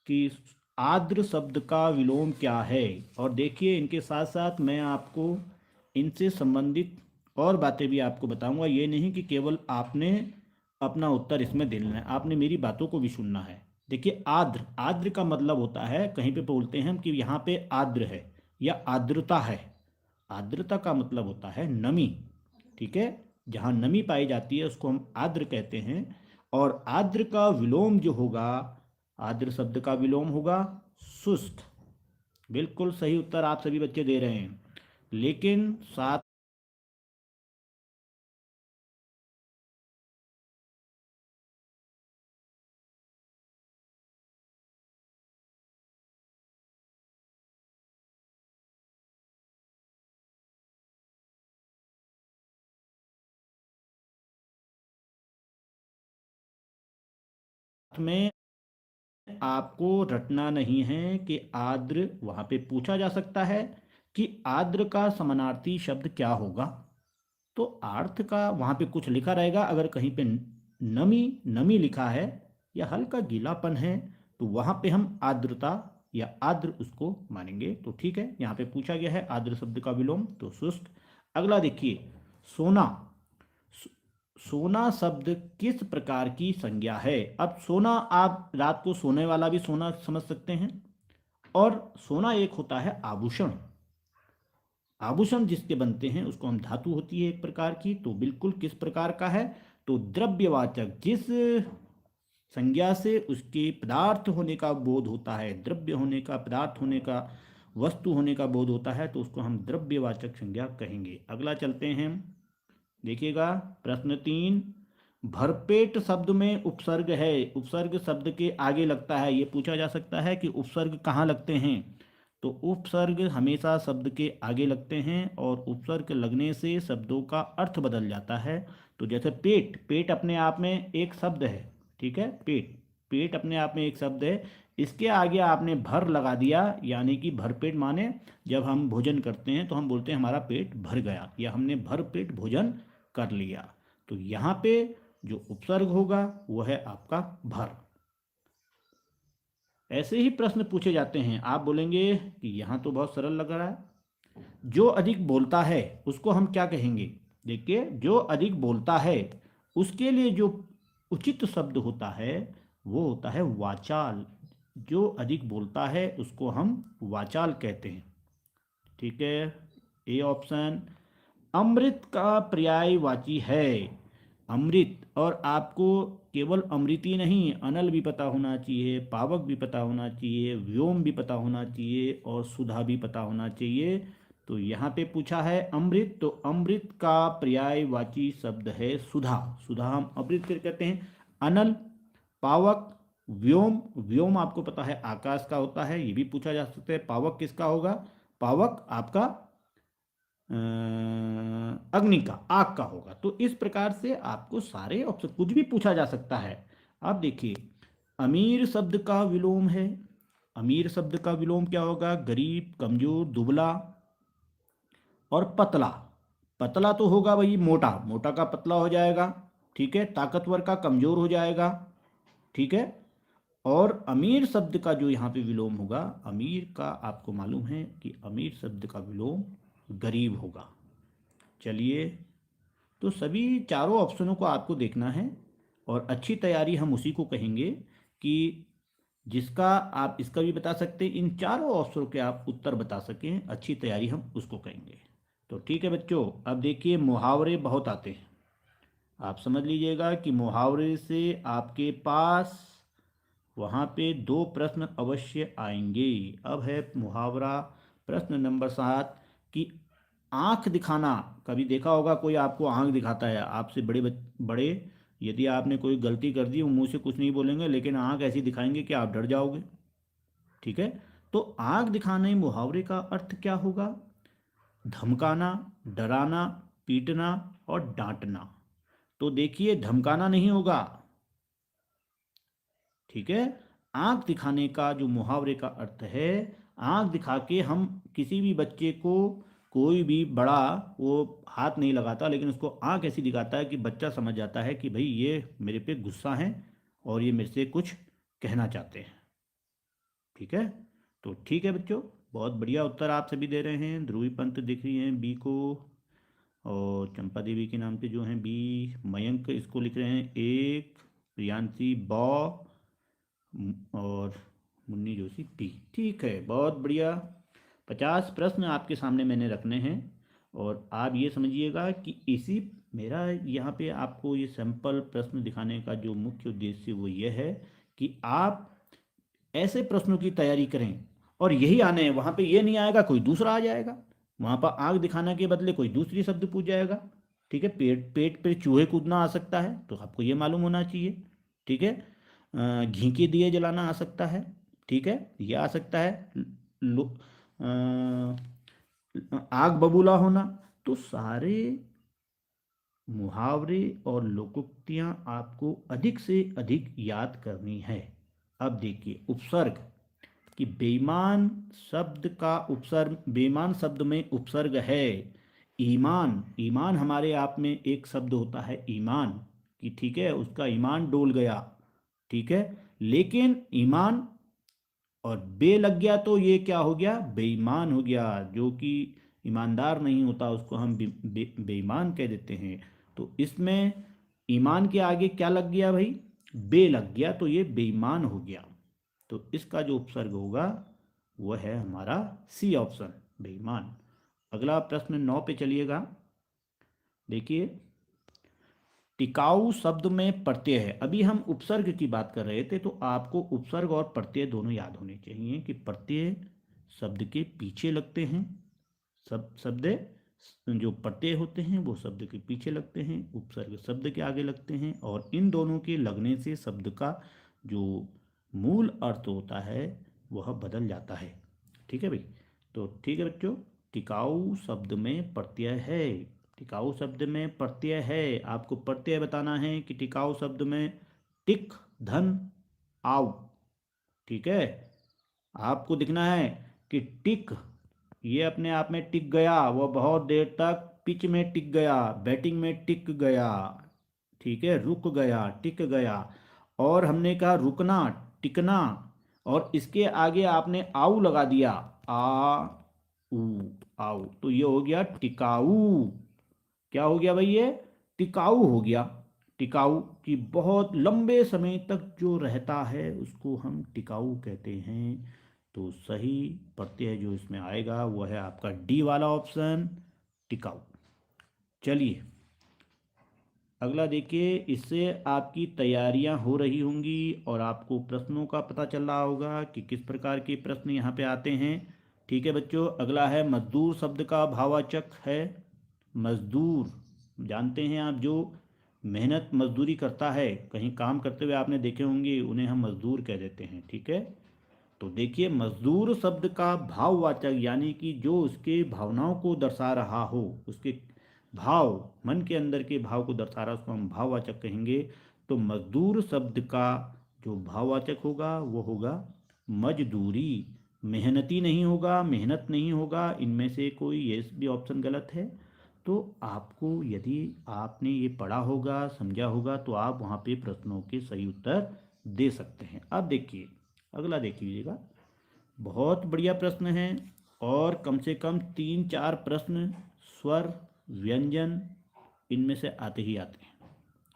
कि आर्द्र शब्द का विलोम क्या है। और देखिए इनके साथ साथ मैं आपको इनसे संबंधित और बातें भी आपको बताऊंगा। ये नहीं कि केवल आपने अपना उत्तर इसमें दे लेना है, आपने मेरी बातों को भी सुनना है। देखिए आर्द्र, आर्द्र का मतलब होता है, कहीं पे बोलते हैं हम कि यहाँ पे आर्द्र है या आर्द्रता है। आर्द्रता का मतलब होता है नमी। ठीक है, जहाँ नमी पाई जाती है उसको हम आर्द्र कहते हैं। और आर्द्र का विलोम जो होगा, आर्द्र शब्द का विलोम होगा शुष्क। बिल्कुल सही उत्तर आप सभी बच्चे दे रहे हैं। लेकिन साथ में आपको रटना नहीं है कि आर्द्र वहां पे पूछा जा सकता है कि आर्द्र का समानार्थी शब्द क्या होगा। तो अर्थ का वहां पे कुछ लिखा रहेगा, अगर कहीं पे नमी नमी लिखा है या हल्का गीलापन है तो वहां पे हम आर्द्रता या आर्द्र उसको मानेंगे। तो ठीक है, यहाँ पे पूछा गया है आर्द्र शब्द का विलोम तो शुष्क। अगला देखिए, सोना। सो- सोना शब्द किस प्रकार की संज्ञा है। अब सोना आप रात को सोने वाला भी सोना समझ सकते हैं, और सोना एक होता है आभूषण। आभूषण जिसके बनते हैं उसको हम धातु होती है एक प्रकार की। तो बिल्कुल किस प्रकार का है, तो द्रव्यवाचक, जिस संज्ञा से उसके पदार्थ होने का बोध होता है, द्रव्य होने का, पदार्थ होने का, वस्तु होने का बोध होता है, तो उसको हम द्रव्यवाचक संज्ञा कहेंगे। अगला चलते हैं, देखिएगा प्रश्न 3। भरपेट शब्द में उपसर्ग है, उपसर्ग शब्द के आगे लगता है, ये पूछा जा सकता है कि उपसर्ग कहाँ लगते हैं। तो उपसर्ग हमेशा शब्द के आगे लगते हैं, और उपसर्ग लगने से शब्दों का अर्थ बदल जाता है। तो जैसे पेट, पेट अपने आप में एक शब्द है। ठीक है, पेट, पेट अपने आप में एक शब्द है। इसके आगे आपने भर लगा दिया, यानी कि भरपेट माने जब हम भोजन करते हैं तो हम बोलते हैं हमारा पेट भर गया, या हमने भर पेट भोजन कर लिया। तो यहाँ पे जो उपसर्ग होगा वो है आपका भर। ऐसे ही प्रश्न पूछे जाते हैं, आप बोलेंगे कि यहाँ तो बहुत सरल लग रहा है। जो अधिक बोलता है उसको हम क्या कहेंगे। देखिए, जो अधिक बोलता है उसके लिए जो उचित शब्द होता है वो होता है वाचाल। जो अधिक बोलता है उसको हम वाचाल कहते हैं। ठीक है, ए ऑप्शन। अमृत का पर्यायवाची है, अमृत। और आपको केवल अमृति नहीं, अनल भी पता होना चाहिए, पावक भी पता होना चाहिए, व्योम भी पता होना चाहिए, और सुधा भी पता होना चाहिए। तो यहाँ पे पूछा है अमृत, तो अमृत का पर्यायवाची शब्द है सुधा। सुधा हम अमृत फिर कहते हैं। अनल, पावक, व्योम। व्योम आपको पता है आकाश का होता है, ये भी पूछा जा सकता है। पावक किसका होगा, पावक आपका अग्नि का, आग का होगा। तो इस प्रकार से आपको सारे ऑप्शन, कुछ भी पूछा जा सकता है। आप देखिए, अमीर शब्द का विलोम है। अमीर शब्द का विलोम क्या होगा, गरीब, कमजोर, दुबला और पतला। पतला तो होगा भाई मोटा, मोटा का पतला हो जाएगा। ठीक है, ताकतवर का कमजोर हो जाएगा। ठीक है, और अमीर शब्द का जो यहाँ पे विलोम होगा, अमीर का आपको मालूम है कि अमीर शब्द का विलोम गरीब होगा। चलिए, तो सभी चारों ऑप्शनों को आपको देखना है, और अच्छी तैयारी हम उसी को कहेंगे कि जिसका आप इसका भी बता सकते हैं, इन चारों ऑप्शनों के आप उत्तर बता सकें, अच्छी तैयारी हम उसको कहेंगे। तो ठीक है बच्चों, अब देखिए मुहावरे बहुत आते हैं। आप समझ लीजिएगा कि मुहावरे से आपके पास वहाँ पे 2 प्रश्न अवश्य आएंगे। अब है मुहावरा प्रश्न नंबर 7 कि आंख दिखाना। कभी देखा होगा कोई आपको आंख दिखाता है, आपसे बड़े बड़े, यदि आपने कोई गलती कर दी वो मुंह से कुछ नहीं बोलेंगे, लेकिन आंख ऐसी दिखाएंगे कि आप डर जाओगे। ठीक है, तो आंख दिखाने मुहावरे का अर्थ क्या होगा, धमकाना, डराना, पीटना और डांटना। तो देखिए धमकाना नहीं होगा। ठीक है, आंख दिखाने का जो मुहावरे का अर्थ है, आंख दिखा के हम किसी भी बच्चे को, कोई भी बड़ा वो हाथ नहीं लगाता, लेकिन उसको आंख ऐसी दिखाता है कि बच्चा समझ जाता है कि भाई ये मेरे पे गुस्सा है और ये मेरे से कुछ कहना चाहते हैं। ठीक है, तो ठीक है बच्चों, बहुत बढ़िया उत्तर आप सभी दे रहे हैं। ध्रुवी पंत दिख रही हैं बी को, और चंपा देवी के नाम पे जो हैं बी, मयंक इसको लिख रहे हैं एक, प्रियांशी बॉ, और मुन्नी जोशी पी। ठीक है, बहुत बढ़िया। 50 प्रश्न आपके सामने मैंने रखने हैं, और आप ये समझिएगा कि इसी, मेरा यहाँ पे आपको ये सैंपल प्रश्न दिखाने का जो मुख्य उद्देश्य वो ये है कि आप ऐसे प्रश्नों की तैयारी करें, और यही आने हैं। वहाँ पे ये नहीं आएगा कोई दूसरा आ जाएगा, वहाँ पर आग दिखाने के बदले कोई दूसरी शब्द पूछ जाएगा। ठीक है, पेट पेट पे चूहे कूदना आ सकता है, तो आपको ये मालूम होना चाहिए। ठीक है, घी के दिए जलाना आ सकता है। ठीक है, ये आ सकता है। लो- आग बबूला होना। तो सारे मुहावरे और लोकोक्तियां आपको अधिक से अधिक याद करनी है। अब देखिए उपसर्ग, कि बेईमान शब्द का उपसर्ग, बेईमान शब्द में उपसर्ग है ईमान। ईमान हमारे आप में एक शब्द होता है ईमान, कि ठीक है उसका ईमान डोल गया। ठीक है, लेकिन ईमान और बे लग गया तो ये क्या हो गया, बेईमान हो गया। जो कि ईमानदार नहीं होता उसको हम बेईमान कह देते हैं। तो इसमें ईमान के आगे क्या लग गया भाई, बे लग गया, तो ये बेईमान हो गया। तो इसका जो उपसर्ग होगा वह है हमारा सी ऑप्शन, बेईमान। अगला प्रश्न 9 पे चलिएगा। देखिए, टिकाऊ शब्द में प्रत्यय है। अभी हम उपसर्ग की बात कर रहे थे, तो आपको उपसर्ग और प्रत्यय दोनों याद होने चाहिए कि प्रत्यय शब्द के पीछे लगते हैं। सब शब्द जो प्रत्यय होते हैं वो शब्द के पीछे लगते हैं, उपसर्ग शब्द के आगे लगते हैं, और इन दोनों के लगने से शब्द का जो मूल अर्थ होता है वह बदल जाता है। ठीक है भाई, तो ठीक है बच्चों, टिकाऊ शब्द में प्रत्यय है। टिकाऊ शब्द में प्रत्यय है, आपको प्रत्यय बताना है कि टिकाऊ शब्द में टिक, धन, आउ। ठीक है, आपको दिखना है कि टिक, ये अपने आप में टिक गया, वह बहुत देर तक पिच में टिक गया, बैटिंग में टिक गया। ठीक है, रुक गया, टिक गया। और हमने कहा रुकना, टिकना, और इसके आगे आपने आऊ लगा दिया, आ ऊ, आऊ, तो ये हो गया टिकाऊ। क्या हो गया भाई, ये टिकाऊ हो गया। टिकाऊ कि बहुत लंबे समय तक जो रहता है उसको हम टिकाऊ कहते हैं। तो सही प्रत्यय जो इसमें आएगा वो है आपका डी वाला ऑप्शन, टिकाऊ। चलिए अगला देखिए, इससे आपकी तैयारियां हो रही होंगी और आपको प्रश्नों का पता चल रहा होगा कि किस प्रकार के प्रश्न यहाँ पे आते हैं। ठीक है बच्चों, अगला है मजदूर शब्द का भाववाचक है मजदूर। जानते हैं आप, जो मेहनत मजदूरी करता है, कहीं काम करते हुए आपने देखे होंगे, उन्हें हम मजदूर कह देते हैं। ठीक है, तो देखिए मजदूर शब्द का भाववाचक, यानी कि जो उसके भावनाओं को दर्शा रहा हो, उसके भाव, मन के अंदर के भाव को दर्शा रहा है, उसको हम भाववाचक कहेंगे। तो मजदूर शब्द का जो भाववाचक होगा वो होगा मजदूरी। मेहनती नहीं होगा, मेहनत नहीं होगा, इनमें से कोई ये भी ऑप्शन गलत है। तो आपको, यदि आपने ये पढ़ा होगा, समझा होगा, तो आप वहाँ पे प्रश्नों के सही उत्तर दे सकते हैं। अब देखिए, अगला देख लीजिएगा, बहुत बढ़िया प्रश्न है, और कम से कम 3-4 प्रश्न स्वर, व्यंजन, इनमें से आते ही आते हैं।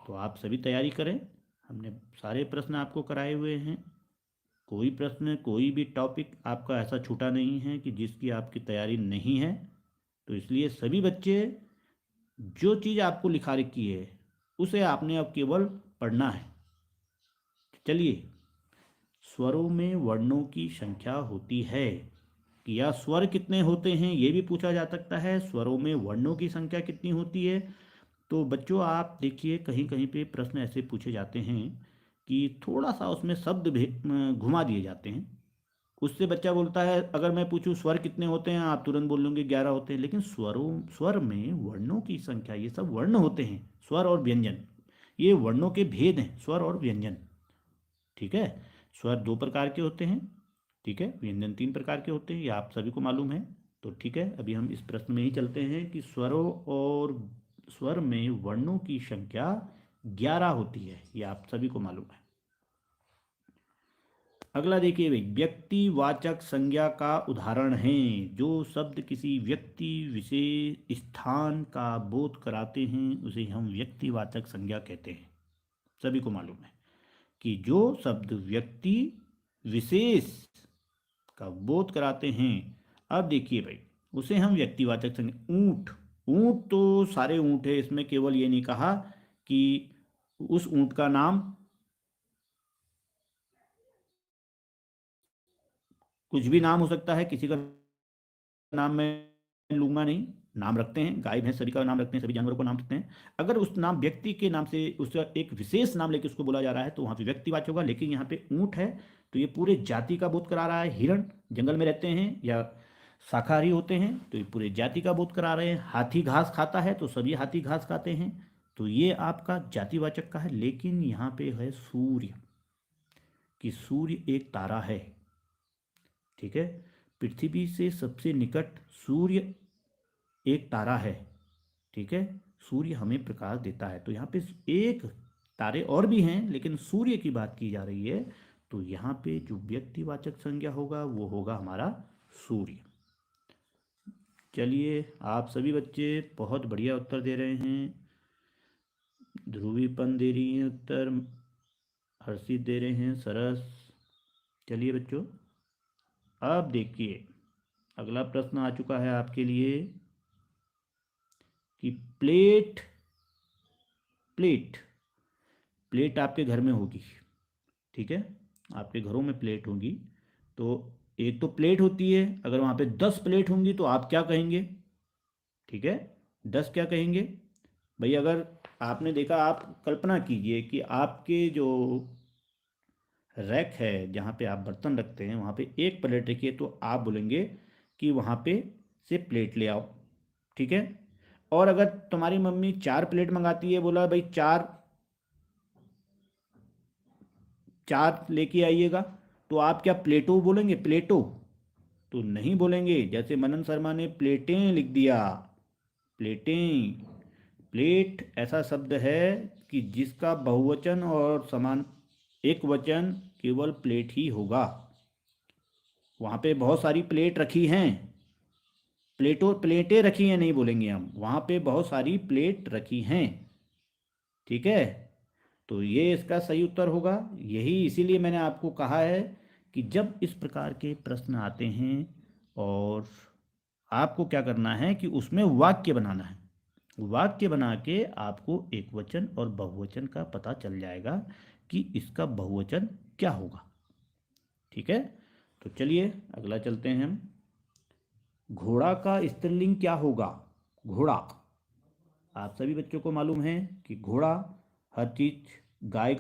तो आप सभी तैयारी करें, हमने सारे प्रश्न आपको कराए हुए हैं। कोई प्रश्न, कोई भी टॉपिक आपका ऐसा छूटा नहीं है कि जिसकी आपकी तैयारी नहीं है। तो इसलिए सभी बच्चे, जो चीज़ आपको लिखा रखी है उसे आपने अब केवल पढ़ना है। चलिए, स्वरों में वर्णों की संख्या होती है, कि या स्वर कितने होते हैं ये भी पूछा जा सकता है, स्वरों में वर्णों की संख्या कितनी होती है। तो बच्चों आप देखिए, कहीं कहीं पे प्रश्न ऐसे पूछे जाते हैं कि थोड़ा सा उसमें शब्द घुमा दिए जाते हैं। उससे बच्चा बोलता है, अगर मैं पूछूं स्वर कितने होते हैं, आप तुरंत बोल लोगे 11 होते हैं, लेकिन स्वर में वर्णों की संख्या, ये सब वर्ण होते हैं, स्वर और व्यंजन, ये वर्णों के भेद हैं, स्वर और व्यंजन। ठीक है, स्वर 2 प्रकार के होते हैं, ठीक है, व्यंजन 3 प्रकार के होते हैं, ये आप सभी को मालूम है। तो ठीक है, अभी हम इस प्रश्न में ही चलते हैं कि स्वरों और स्वर में वर्णों की संख्या 11 होती है, ये आप सभी को मालूम है। अगला देखिए भाई, व्यक्तिवाचक संज्ञा का उदाहरण है। जो शब्द किसी व्यक्ति विशेष स्थान का बोध कराते हैं उसे हम व्यक्तिवाचक संज्ञा कहते हैं। सभी को मालूम है कि जो शब्द व्यक्ति विशेष का बोध कराते हैं, अब देखिए भाई, उसे हम व्यक्तिवाचक संज्ञा। ऊंट, ऊंट तो सारे ऊंट है, इसमें केवल ये नहीं कहा कि उस ऊंट का नाम, कुछ भी नाम हो सकता है, किसी का नाम मैं लूंगा नहीं। नाम रखते हैं, गाय भैंस सभी का नाम रखते हैं, सभी जानवरों को नाम रखते हैं। अगर उस नाम व्यक्ति के नाम से उसका एक विशेष नाम लेके उसको बोला जा रहा है तो वहां पे व्यक्तिवाचक होगा। लेकिन यहाँ पे ऊंट है तो ये पूरे जाति का बोध करा रहा है। हिरण जंगल में रहते हैं या शाकाहारी होते हैं तो ये पूरे जाति का बोध करा रहे हैं। हाथी घास खाता है तो सभी हाथी घास खाते हैं, तो ये आपका जातिवाचक का है। लेकिन यहाँ पे है सूर्य, कि सूर्य एक तारा है। ठीक है, पृथ्वी से सबसे निकट सूर्य एक तारा है। ठीक है, सूर्य हमें प्रकाश देता है। तो यहाँ पे एक, तारे और भी हैं लेकिन सूर्य की बात की जा रही है, तो यहाँ पे जो व्यक्तिवाचक संज्ञा होगा वो होगा हमारा सूर्य। चलिए, आप सभी बच्चे बहुत बढ़िया उत्तर दे रहे हैं। ध्रुवीपन दे रही हैं उत्तर, हर्षित दे रहे हैं, सरस। चलिए बच्चों, अब देखिए अगला प्रश्न आ चुका है आपके लिए कि प्लेट, प्लेट, प्लेट आपके घर में होगी। ठीक है, आपके घरों में प्लेट होगी। तो एक तो प्लेट होती है, अगर वहाँ पे 10 प्लेट होंगी तो आप क्या कहेंगे? ठीक है, 10 क्या कहेंगे भाई? अगर आपने देखा, आप कल्पना कीजिए कि आपके जो रैक है जहाँ पे आप बर्तन रखते हैं वहाँ पे एक प्लेट रखिए, तो आप बोलेंगे कि वहाँ पे से प्लेट ले आओ। ठीक है, और अगर तुम्हारी मम्मी 4 प्लेट मंगाती है, बोला भाई 4 4 लेके आइएगा, तो आप क्या प्लेटो बोलेंगे? प्लेटो तो नहीं बोलेंगे। जैसे मनन शर्मा ने प्लेटें लिख दिया, प्लेटें। प्लेट ऐसा शब्द है कि जिसका बहुवचन और समान एक वचन केवल प्लेट ही होगा। वहाँ पे बहुत सारी प्लेट रखी हैं, प्लेटों प्लेटें रखी हैं नहीं बोलेंगे हम, वहाँ पे बहुत सारी प्लेट रखी हैं। ठीक है, तो ये इसका सही उत्तर होगा। यही इसीलिए मैंने आपको कहा है कि जब इस प्रकार के प्रश्न आते हैं और आपको क्या करना है कि उसमें वाक्य बनाना है। वाक्य बना के आपको एक वचन और बहुवचन का पता चल जाएगा कि इसका बहुवचन क्या होगा। ठीक है, तो चलिए अगला चलते हैं हम। घोड़ा का स्त्रीलिंग क्या होगा? घोड़ा, आप सभी बच्चों को मालूम है कि घोड़ा हर चीज, गाय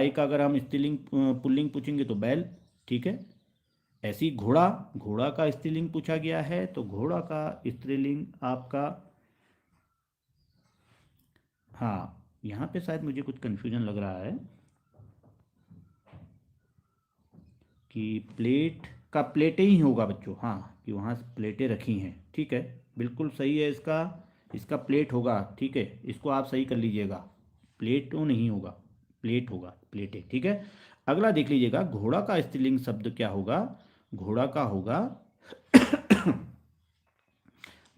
का अगर हम स्त्रीलिंग पुल्लिंग पूछेंगे तो बैल। ठीक है, ऐसी घोड़ा, घोड़ा का स्त्रीलिंग पूछा गया है तो घोड़ा का स्त्रीलिंग आपका, हाँ यहाँ पे शायद मुझे कुछ कन्फ्यूजन लग रहा है कि प्लेट का प्लेटें ही होगा बच्चों। हाँ, कि वहाँ प्लेटें रखी हैं। ठीक है, बिल्कुल सही है इसका, इसका प्लेट होगा। ठीक है, इसको आप सही कर लीजिएगा, प्लेटों नहीं होगा, प्लेट होगा, प्लेटें। ठीक है, अगला देख लीजिएगा, घोड़ा का स्त्रीलिंग शब्द क्या होगा? घोड़ा का होगा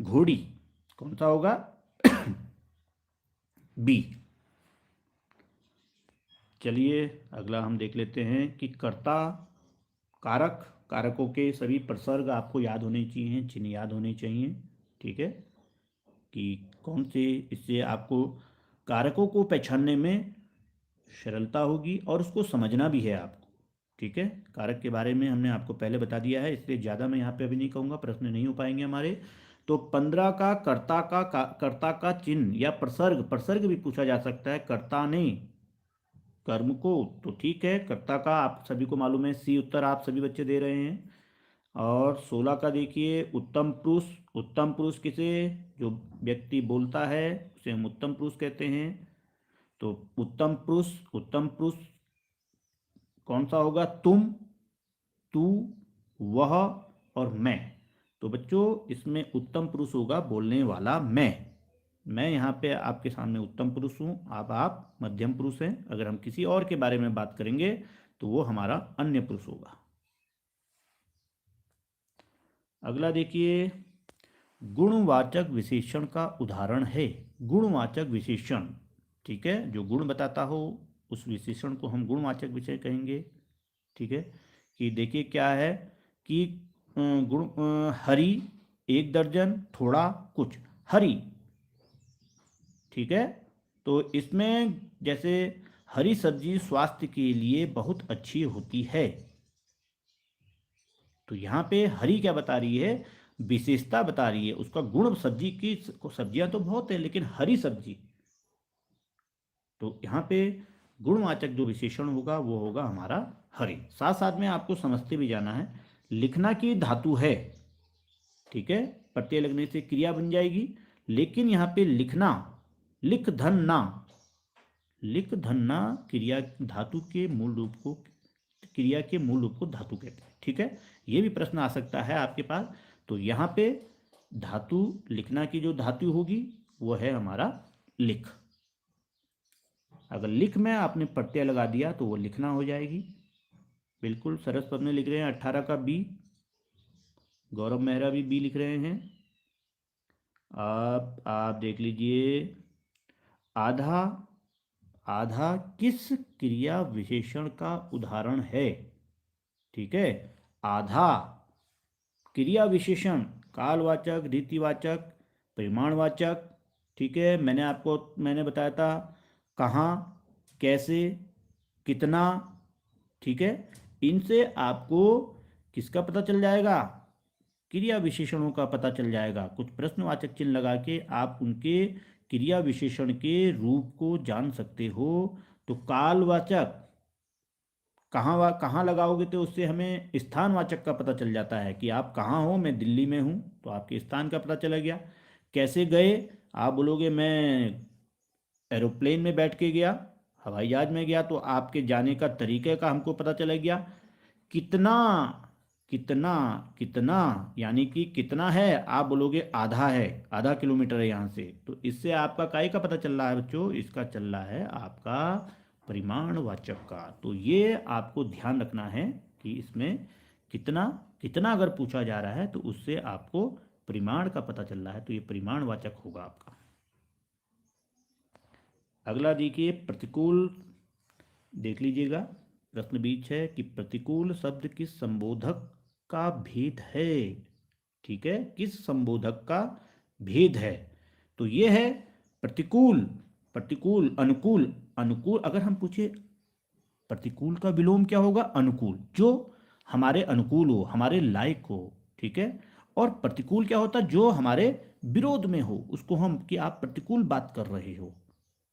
घोड़ी। कौन सा होगा? बी। चलिए अगला हम देख लेते हैं कि कर्ता, कारक, कारकों के सभी प्रसर्ग आपको याद होने चाहिए, चिन्ह याद होने चाहिए। ठीक है, कि कौन से, इससे आपको कारकों को पहचानने में सरलता होगी और उसको समझना भी है आपको। ठीक है, कारक के बारे में हमने आपको पहले बता दिया है, इसलिए ज़्यादा मैं यहाँ पे अभी नहीं कहूँगा, प्रश्न नहीं हो पाएंगे हमारे। तो 15 का कर्ता का चिन्ह या प्रसर्ग, प्रसर्ग भी पूछा जा सकता है। कर्ता ने कर्म को, तो ठीक है, कर्ता का आप सभी को मालूम है, सी उत्तर आप सभी बच्चे दे रहे हैं। और 16 का देखिए, उत्तम पुरुष। उत्तम पुरुष किसे, जो व्यक्ति बोलता है उसे हम उत्तम पुरुष कहते हैं। तो उत्तम पुरुष, उत्तम पुरुष कौन सा होगा? तुम, तू, वह और मैं। तो बच्चों इसमें उत्तम पुरुष होगा बोलने वाला मैं यहाँ पे आपके सामने उत्तम पुरुष हूँ, आप मध्यम पुरुष हैं। अगर हम किसी और के बारे में बात करेंगे तो वो हमारा अन्य पुरुष होगा। अगला देखिए, गुणवाचक विशेषण का उदाहरण है। गुणवाचक विशेषण, ठीक है, जो गुण बताता हो उस विशेषण को हम गुणवाचक विशेषण कहेंगे। ठीक है, कि देखिए क्या है कि गुण हरी, एक दर्जन, थोड़ा, कुछ, हरी। ठीक है, तो इसमें जैसे हरी सब्जी स्वास्थ्य के लिए बहुत अच्छी होती है, तो यहाँ पे हरी क्या बता रही है, विशेषता बता रही है उसका गुण। सब्जी की सब्जियां तो बहुत है लेकिन हरी सब्जी, तो यहाँ पे गुणवाचक जो विशेषण होगा वो होगा हमारा हरी। साथ साथ में आपको समझते भी जाना है, लिखना की धातु है, ठीक है, प्रत्यय लगने से क्रिया बन जाएगी, लेकिन यहाँ पे लिखना, लिख धन ना, लिख धन ना क्रिया धातु के मूल रूप को, क्रिया के मूल रूप को धातु कहते हैं। ठीक है, ये भी प्रश्न आ सकता है आपके पास। तो यहाँ पे धातु, लिखना की जो धातु होगी वो है हमारा लिख। अगर लिख में आपने प्रत्यय लगा दिया तो वो लिखना हो जाएगी। बिल्कुल सरस पद में लिख रहे हैं 18 का बी, गौरव मेहरा भी बी लिख रहे हैं। आप देख लीजिए, आधा, आधा किस क्रिया विशेषण का उदाहरण है। ठीक है, आधा क्रिया विशेषण, कालवाचक, रीतिवाचक, परिमाणवाचक। ठीक है, मैंने बताया था कहाँ, कैसे, कितना। ठीक है, इनसे आपको किसका पता चल जाएगा, क्रिया विशेषणों का पता चल जाएगा। कुछ प्रश्नवाचक चिन्ह लगा के आप उनके क्रिया विशेषण के रूप को जान सकते हो। तो कालवाचक कहाँ लगाओगे तो उससे हमें स्थानवाचक का पता चल जाता है कि आप कहाँ हो, मैं दिल्ली में हूँ तो आपके स्थान का पता चला गया। कैसे गए, आप बोलोगे मैं एरोप्लेन में बैठ के गया, हवाई जहाज में गया, तो आपके जाने का तरीके का हमको पता चला गया। कितना, कितना, कितना यानी कि कितना है, आप बोलोगे आधा है, आधा किलोमीटर है यहाँ से, तो इससे आपका काय का पता चल रहा है बच्चों, इसका चल रहा है आपका परिमाणवाचक का। तो ये आपको ध्यान रखना है कि इसमें कितना, कितना अगर पूछा जा रहा है तो उससे आपको परिमाण का पता चल रहा है, तो ये परिमाणवाचक होगा आपका। अगला देखिए, प्रतिकूल, देख लीजिएगा, प्रश्न बीच है कि प्रतिकूल शब्द किस संबोधक का भेद है। ठीक है, किस संबोधक का भेद है, तो ये है प्रतिकूल। प्रतिकूल, अनुकूल, अनुकूल अगर हम पूछे, प्रतिकूल का विलोम क्या होगा, अनुकूल, जो हमारे अनुकूल हो, हमारे लायक हो। ठीक है, और प्रतिकूल क्या होता है, जो हमारे विरोध में हो, उसको हम कि आप प्रतिकूल बात कर रहे हो।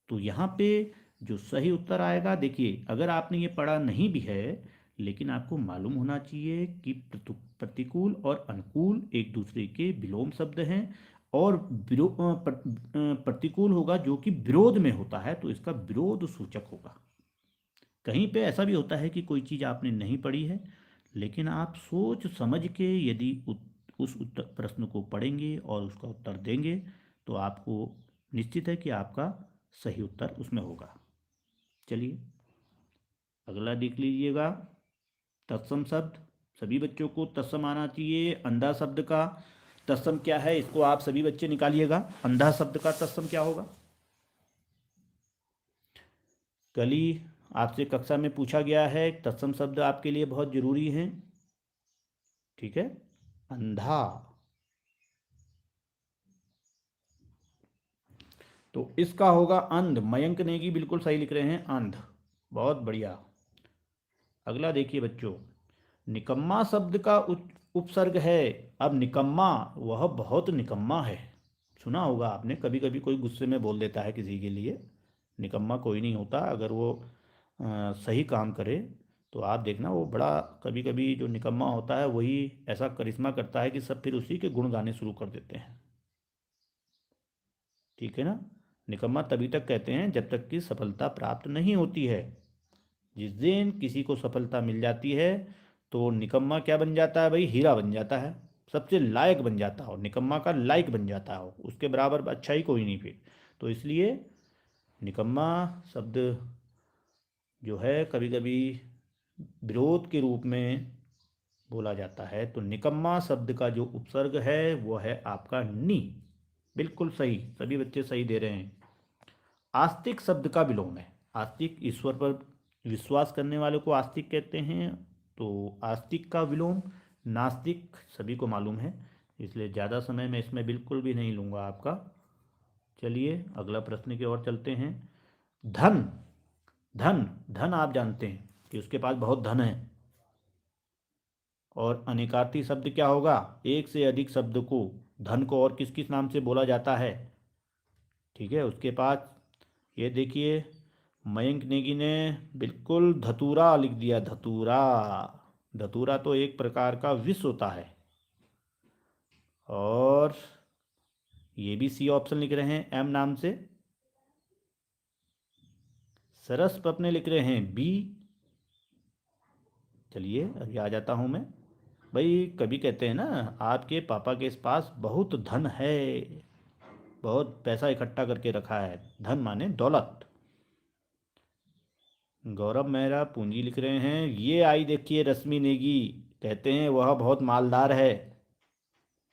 तो यहाँ पे जो सही उत्तर आएगा, देखिए अगर आपने ये पढ़ा नहीं भी है लेकिन आपको मालूम होना चाहिए कि प्रतिकूल और अनुकूल एक दूसरे के विलोम शब्द हैं, और प्रतिकूल होगा जो कि विरोध में होता है तो इसका विरोध सूचक होगा। कहीं पे ऐसा भी होता है कि कोई चीज़ आपने नहीं पढ़ी है लेकिन आप सोच समझ के यदि उस उत्तर प्रश्न को पढ़ेंगे और उसका उत्तर देंगे तो आपको निश्चित है कि आपका सही उत्तर उसमें होगा। चलिए अगला देख लीजिएगा, तत्सम शब्द। सभी बच्चों को तत्सम आना चाहिए। अंधा शब्द का तत्सम क्या है, इसको आप सभी बच्चे निकालिएगा। अंधा शब्द का तत्सम क्या होगा, कल ही आपसे कक्षा में पूछा गया है, तत्सम शब्द आपके लिए बहुत जरूरी है। ठीक है, अंधा, तो इसका होगा अंध। मयंक नेगी बिल्कुल सही लिख रहे हैं, अंध, बहुत बढ़िया। अगला देखिए बच्चों, निकम्मा शब्द का उपसर्ग है। अब निकम्मा, वह बहुत निकम्मा है, सुना होगा आपने, कभी कभी कोई गुस्से में बोल देता है किसी के लिए, निकम्मा कोई नहीं होता अगर वो सही काम करे। तो आप देखना वो बड़ा, कभी कभी जो निकम्मा होता है वही ऐसा करिश्मा करता है कि सब फिर उसी के गुण गाने शुरू कर देते हैं। ठीक है ना, निकम्मा तभी तक कहते हैं जब तक कि सफलता प्राप्त नहीं होती है। जिस दिन किसी को सफलता मिल जाती है तो निकम्मा क्या बन जाता है भाई, हीरा बन जाता है, सबसे लायक बन जाता हो, निकम्मा का लायक बन जाता हो, उसके बराबर अच्छा ही कोई नहीं फिर। तो इसलिए निकम्मा शब्द जो है कभी कभी विरोध के रूप में बोला जाता है। तो निकम्मा शब्द का जो उपसर्ग है वो है आपका नी। बिल्कुल सही, सभी बच्चे सही दे रहे हैं। आस्तिक शब्द का विलोम है। आस्तिक, ईश्वर पर विश्वास करने वाले को आस्तिक कहते हैं। तो आस्तिक का विलोम नास्तिक, सभी को मालूम है, इसलिए ज़्यादा समय मैं इसमें बिल्कुल भी नहीं लूँगा आपका। चलिए अगला प्रश्न की ओर चलते हैं। धन, धन, धन आप जानते हैं कि उसके पास बहुत धन है। और अनेकार्थी शब्द क्या होगा? एक से अधिक शब्द को, धन को और किस किस नाम से बोला जाता है? ठीक है, उसके पास ये देखिए, मयंक नेगी ने बिल्कुल धतूरा लिख दिया। धतूरा, धतूरा तो एक प्रकार का विष होता है। और ये भी सी ऑप्शन लिख रहे हैं एम नाम से। सरस पपने लिख रहे हैं बी। चलिए अभी आ जाता हूँ मैं। भाई कभी कहते हैं ना, आपके पापा के पास बहुत धन है, बहुत पैसा इकट्ठा करके रखा है। धन माने दौलत। गौरव मेहरा पूंजी लिख रहे हैं। ये आई देखिए रश्मि नेगी, कहते हैं वह बहुत मालदार है।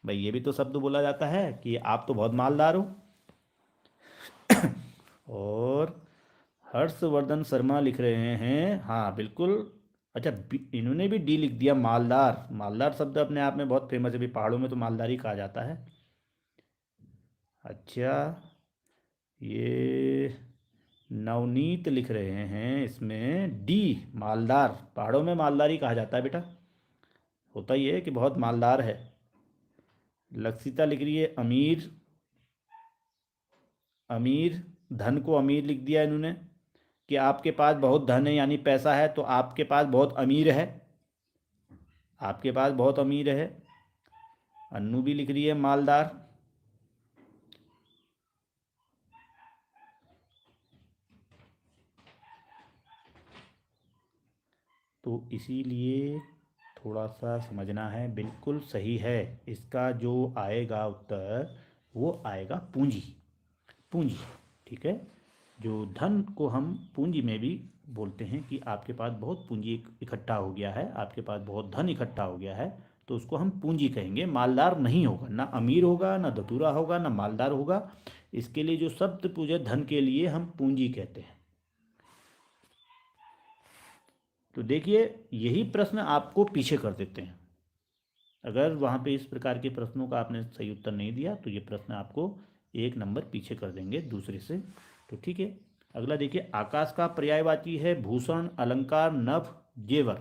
भाई ये भी तो शब्द बोला जाता है कि आप तो बहुत मालदार हो। और हर्षवर्धन शर्मा लिख रहे हैं, हाँ बिल्कुल। अच्छा, इन्होंने भी डी लिख दिया, मालदार। मालदार शब्द अपने आप में बहुत फेमस है, भी पहाड़ों में तो मालदार ही कहा जाता है। अच्छा, ये नवनीत लिख रहे हैं इसमें डी, मालदार। पहाड़ों में मालदार ही कहा जाता है बेटा, होता ही है कि बहुत मालदार है। लक्षिता लिख रही है अमीर। अमीर, धन को अमीर लिख दिया इन्होंने कि आपके पास बहुत धन है, यानी पैसा है, तो आपके पास बहुत अमीर है, आपके पास बहुत अमीर है। अन्नू भी लिख रही है मालदार। तो इसीलिए थोड़ा सा समझना है। बिल्कुल सही है, इसका जो आएगा उत्तर वो आएगा पूंजी। पूंजी, ठीक है। जो धन को हम पूंजी में भी बोलते हैं कि आपके पास बहुत पूंजी इकट्ठा हो गया है, आपके पास बहुत धन इकट्ठा हो गया है, तो उसको हम पूंजी कहेंगे। मालदार नहीं होगा, ना अमीर होगा, ना धतूरा होगा, ना मालदार होगा। इसके लिए जो शब्द पूजे धन के लिए हम पूंजी कहते हैं। तो देखिए यही प्रश्न आपको पीछे कर देते हैं। अगर वहाँ पे इस प्रकार के प्रश्नों का आपने सही उत्तर नहीं दिया तो ये प्रश्न आपको एक नंबर पीछे कर देंगे दूसरे से। तो ठीक है, अगला देखिए। आकाश का पर्यायवाची है भूषण, अलंकार, नभ, जेवर।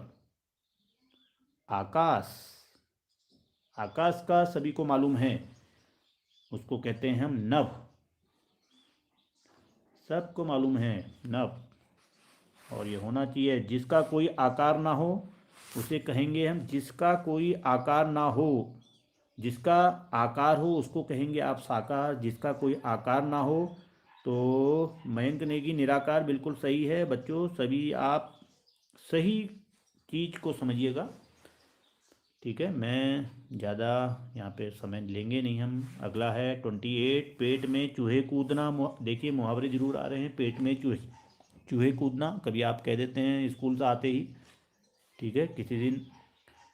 आकाश, आकाश का सभी को मालूम है, उसको कहते हैं हम नभ। सबको मालूम है नभ। और ये होना चाहिए, जिसका कोई आकार ना हो उसे कहेंगे हम, जिसका कोई आकार ना हो, जिसका आकार हो उसको कहेंगे आप साकार, जिसका कोई आकार ना हो। तो मयंक नेगी निराकार बिल्कुल सही है बच्चों, सभी आप सही चीज़ को समझिएगा। ठीक है, मैं ज़्यादा यहाँ पे समय लेंगे नहीं हम। अगला है 28, पेट में चूहे कूदना। देखिए मुहावरे जरूर आ रहे हैं। पेट में चूहे, चूहे कूदना कभी आप कह देते हैं स्कूल से आते ही। ठीक है, किसी दिन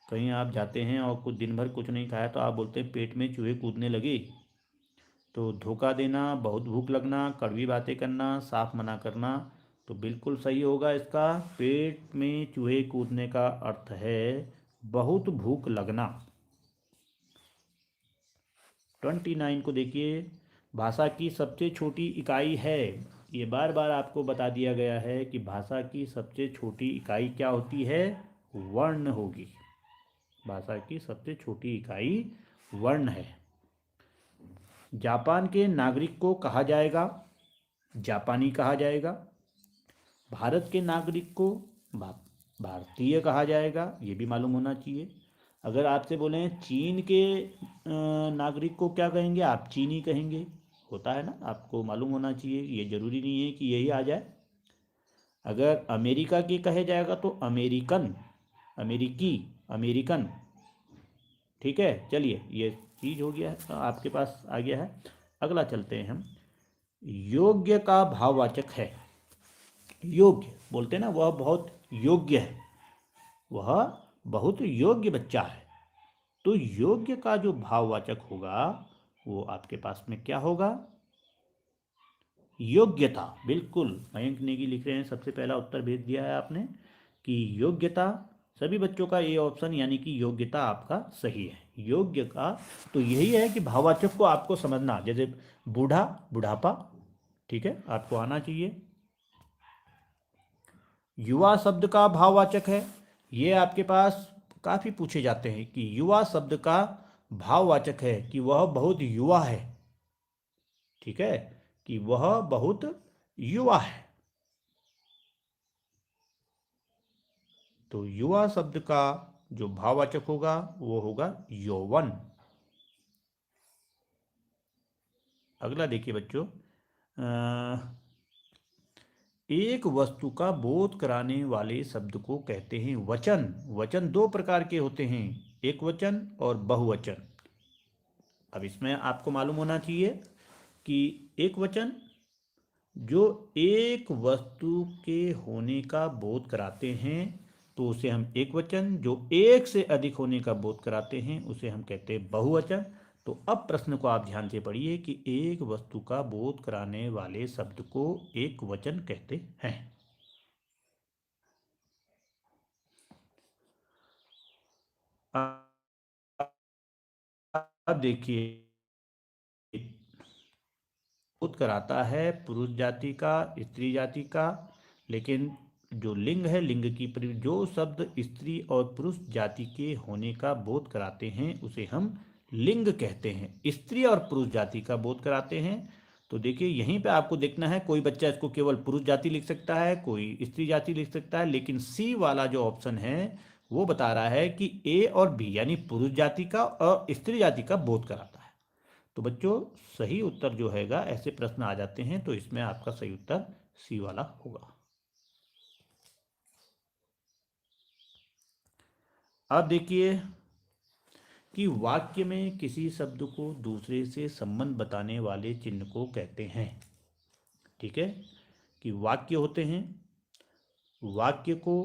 कहीं आप जाते हैं और कुछ दिन भर कुछ नहीं खाया तो आप बोलते हैं पेट में चूहे कूदने लगे। तो धोखा देना, बहुत भूख लगना, कड़वी बातें करना, साफ मना करना। तो बिल्कुल सही होगा इसका। पेट में चूहे कूदने का अर्थ है बहुत भूख लगना। 29 को देखिए। भाषा की सबसे छोटी इकाई है। ये बार बार आपको बता दिया गया है कि भाषा की सबसे छोटी इकाई क्या होती है? वर्ण होगी। भाषा की सबसे छोटी इकाई वर्ण है। जापान के नागरिक को कहा जाएगा, जापानी कहा जाएगा। भारत के नागरिक को भारतीय कहा जाएगा, ये भी मालूम होना चाहिए। अगर आपसे बोलें चीन के नागरिक को क्या कहेंगे, आप चीनी कहेंगे। होता है ना, आपको मालूम होना चाहिए, ये ज़रूरी नहीं है कि यही आ जाए। अगर अमेरिका के कहे जाएगा तो अमेरिकन, अमेरिकी, अमेरिकन। ठीक है, चलिए ये चीज़ हो गया है, आपके पास आ गया है। अगला चलते हैं हम। योग्य का भाववाचक है। योग्य बोलते हैं ना, वह बहुत योग्य है। वह बहुत योग्य बच्चा है। तो योग्य का जो भाववाचक होगा वो आपके पास में क्या होगा? योग्यता। बिल्कुल, मयंक नेगी लिख रहे हैं, सबसे पहला उत्तर भेज दिया है आपने कि योग्यता। सभी बच्चों का ये ऑप्शन यानी कि योग्यता आपका सही है। योग्य का तो यही है कि भाववाचक को आपको समझना, जैसे बूढ़ा, बुढ़ापा, ठीक है, आपको आना चाहिए। युवा शब्द का भाववाचक है, ये आपके पास काफ़ी पूछे जाते हैं कि युवा शब्द का भाववाचक है कि वह बहुत युवा है, ठीक है, कि वह बहुत युवा है। तो युवा शब्द का जो भाववाचक होगा वो होगा यौवन। अगला देखिए बच्चों, एक वस्तु का बोध कराने वाले शब्द को कहते हैं वचन। वचन दो प्रकार के होते हैं, एक वचन और बहुवचन। अब इसमें आपको मालूम होना चाहिए कि एक वचन जो एक वस्तु के होने का बोध कराते हैं तो उसे हम एक वचन, जो एक से अधिक होने का बोध कराते हैं उसे हम कहते हैं बहुवचन। तो अब प्रश्न को आप ध्यान से पढ़िए कि एक वस्तु का बोध कराने वाले शब्द को एक वचन कहते हैं। अब देखिए, बोध कराता है पुरुष जाति का, स्त्री जाति का, लेकिन जो लिंग है, लिंग की जो शब्द स्त्री और पुरुष जाति के होने का बोध कराते हैं उसे हम लिंग कहते हैं। स्त्री और पुरुष जाति का बोध कराते हैं। तो देखिए यहीं पे आपको देखना है, कोई बच्चा इसको केवल पुरुष जाति लिख सकता है, कोई स्त्री जाति लिख सकता है, लेकिन सी वाला जो ऑप्शन है वो बता रहा है कि ए और बी यानी पुरुष जाति का और स्त्री जाति का बोध कराता है। तो बच्चों सही उत्तर जो हैगा, ऐसे प्रश्न आ जाते हैं तो इसमें आपका सही उत्तर सी वाला होगा। अब देखिए कि वाक्य में किसी शब्द को दूसरे से संबंध बताने वाले चिन्ह को कहते हैं, ठीक है, कि वाक्य होते हैं, वाक्य को,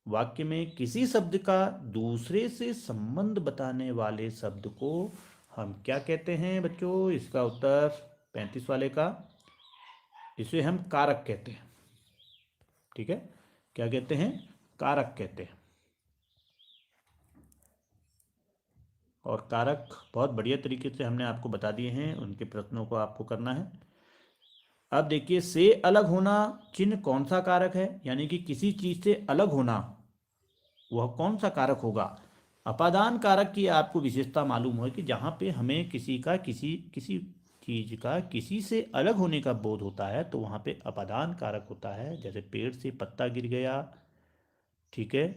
वाक्य में किसी शब्द का दूसरे से संबंध बताने वाले शब्द को हम क्या कहते हैं बच्चों? इसका उत्तर 35 वाले का, इसे हम कारक कहते हैं, ठीक है, क्या कहते हैं? कारक कहते हैं। और कारक बहुत बढ़िया तरीके से हमने आपको बता दिए हैं, उनके प्रश्नों को आपको करना है। अब देखिए, से अलग होना चिन्ह कौन सा कारक है, यानी कि किसी चीज से अलग होना वह कौन सा कारक होगा? अपादान कारक की आपको विशेषता मालूम हो कि जहाँ पे हमें किसी का किसी किसी चीज का किसी से अलग होने का बोध होता है तो वहाँ पे अपादान कारक होता है। जैसे पेड़ से पत्ता गिर गया, ठीक है,